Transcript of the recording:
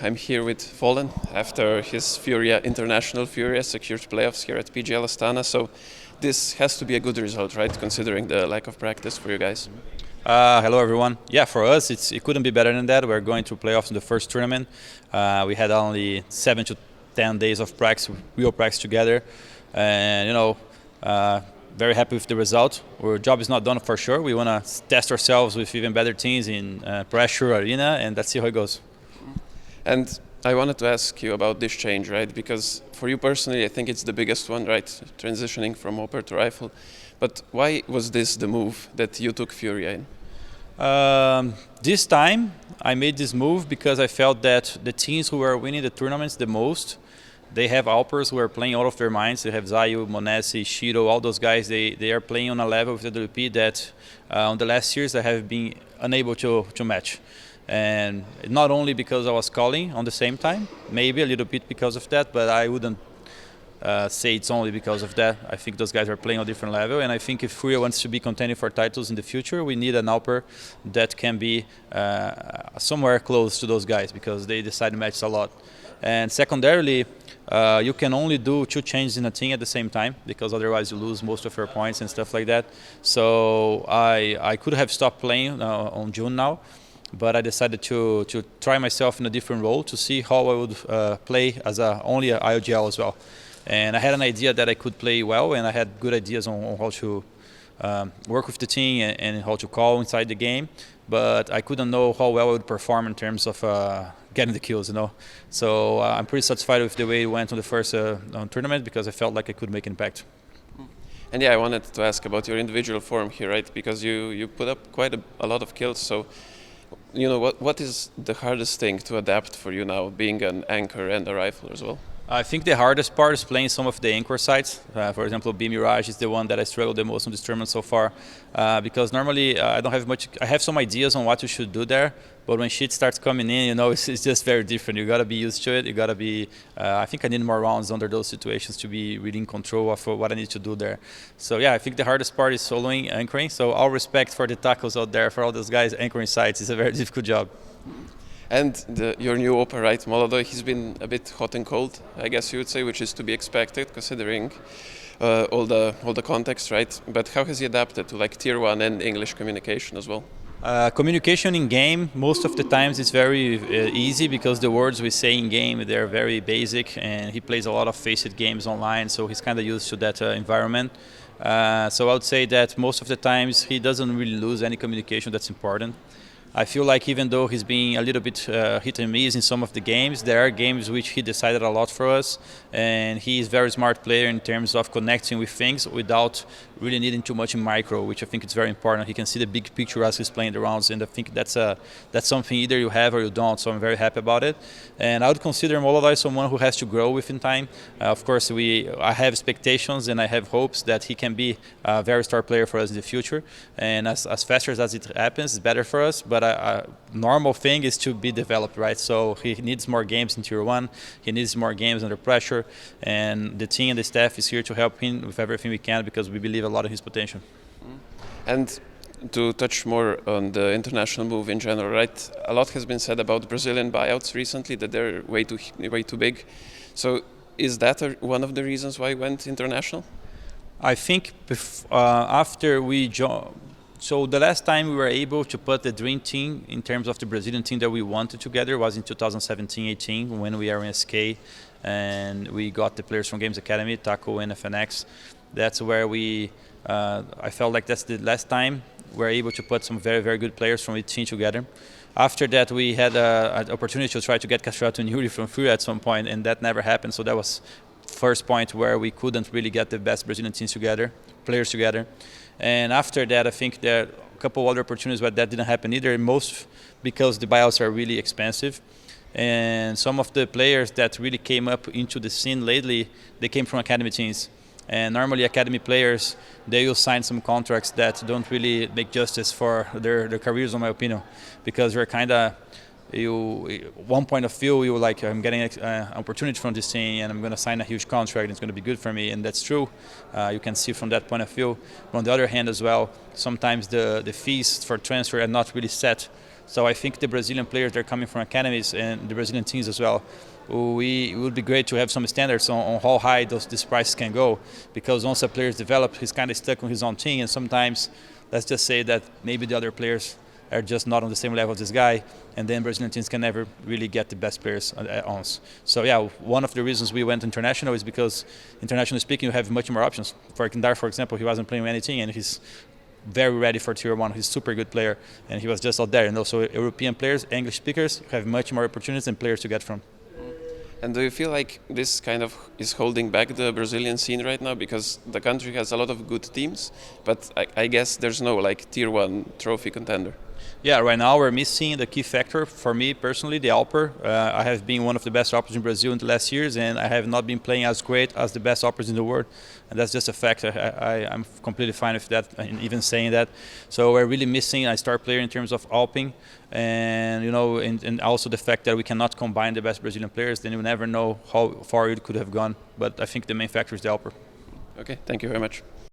I'm here with FalleN after his International FURIA secured playoffs here at PGL Astana. So this has to be a good result, right? Considering the lack of practice for you guys. Hello everyone. Yeah, for us it couldn't be better than that. We're going through playoffs in the first tournament. We had only 7 to 10 days of practice, real practice together, and very happy with the result. Our job is not done for sure. We want to test ourselves with even better teams in pressure arena, and let's see how it goes. And I wanted to ask you about this change, right? Because for you personally, I think it's the biggest one, right? Transitioning from Hopper to Rifle. But why was this the move that you took FURIA in? This time, I made this move because I felt that the teams who were winning the tournaments the most, they have Alpers who are playing out of their minds. They have Zayu, Monesi, Shiro, all those guys. They are playing on a level with the WP that on the last years I have been unable to match. And not only because I was calling on the same time, maybe a little bit because of that, but I wouldn't say it's only because of that. I think those guys are playing on a different level, and I think if FURIA wants to be contending for titles in the future, we need an Alper that can be somewhere close to those guys because they decide matches a lot. And secondarily, you can only do 2 changes in a team at the same time because otherwise you lose most of your points and stuff like that. So I could have stopped playing on June now, but I decided to try myself in a different role to see how I would play as only a IOGL as well. And I had an idea that I could play well, and I had good ideas on how to work with the team and how to call inside the game, but I couldn't know how well I would perform in terms of getting the kills, So I'm pretty satisfied with the way it went on the first tournament because I felt like I could make impact. And yeah, I wanted to ask about your individual form here, right? Because you put up quite a lot of kills, so what is the hardest thing to adapt for you now, being an anchor and a rifle as well? I think the hardest part is playing some of the anchor sites. For example, B Mirage is the one that I struggled the most on this tournament so far, because normally I don't have much. I have some ideas on what you should do there, but when shit starts coming in, it's just very different. You gotta be used to it. You gotta be. I think I need more rounds under those situations to be really in control of what I need to do there. So yeah, I think the hardest part is soloing anchoring. So all respect for the tackles out there, for all those guys anchoring sites. It's a very difficult job. And your new Opera, right, molodoy, he's been a bit hot and cold, I guess you would say, which is to be expected considering all the context, right? But how has he adapted to like Tier 1 and English communication as well? Communication in game, most of the times it's very easy because the words we say in game, they're very basic, and he plays a lot of Faceit games online, so he's kind of used to that environment. So I would say that most of the times he doesn't really lose any communication that's important. I feel like even though he's being a little bit hit and miss in some of the games, there are games which he decided a lot for us, and he's a very smart player in terms of connecting with things without really needing too much in micro, which I think is very important. He can see the big picture as he's playing the rounds, and I think that's something either you have or you don't, so I'm very happy about it. And I would consider molodoy someone who has to grow within time. Of course, I have expectations and I have hopes that he can be a very star player for us in the future, and as faster as it happens, it's better for us, but a normal thing is to be developed, right? So he needs more games in Tier 1, he needs more games under pressure, and the team and the staff is here to help him with everything we can because we believe a lot in his potential. And to touch more on the international move in general, right? A lot has been said about Brazilian buyouts recently, that they're way too big. So is that one of the reasons why you went international? I think after we joined. So the last time we were able to put the dream team in terms of the Brazilian team that we wanted together was in 2017-18 when we were in SK and we got the players from Games Academy, Taco and FNX. That's where I felt like that's the last time we were able to put some very, very good players from the team together. After that, we had an opportunity to try to get Castrato and Yuri from FURIA at some point, and that never happened. So that was first point where we couldn't really get the best Brazilian teams together, players together. And after that, I think there are a couple other opportunities where that didn't happen either, most because the buyouts are really expensive. And some of the players that really came up into the scene lately, they came from academy teams. And normally academy players, they will sign some contracts that don't really make justice for their careers, in my opinion, because you're kind of, one point of view, you're like, I'm getting an opportunity from this team and I'm going to sign a huge contract and it's going to be good for me, and that's true. You can see from that point of view. But on the other hand as well, sometimes the fees for transfer are not really set So I think the Brazilian players that are coming from academies and the Brazilian teams as well, it would be great to have some standards on how high these prices can go, because once a player is developed, he's kind of stuck on his own team, and sometimes, let's just say that maybe the other players are just not on the same level as this guy, and then Brazilian teams can never really get the best players on. So yeah, one of the reasons we went international is because, internationally speaking, you have much more options. For Kindar, for example, he wasn't playing anything, and he's very ready for Tier 1. He's a super good player, and he was just out there. And also European players, English speakers, have much more opportunities and players to get from. And do you feel like this kind of is holding back the Brazilian scene right now? Because the country has a lot of good teams, but I guess there's no like Tier 1 trophy contender. Yeah, right now we're missing the key factor for me personally, the Alper. I have been one of the best Alpers in Brazil in the last years, and I have not been playing as great as the best Alpers in the world. And that's just a fact. I'm completely fine with that, and even saying that. So we're really missing a star player in terms of Alping, and and also the fact that we cannot combine the best Brazilian players. Then you never know how far it could have gone. But I think the main factor is the Alper. Okay, thank you very much.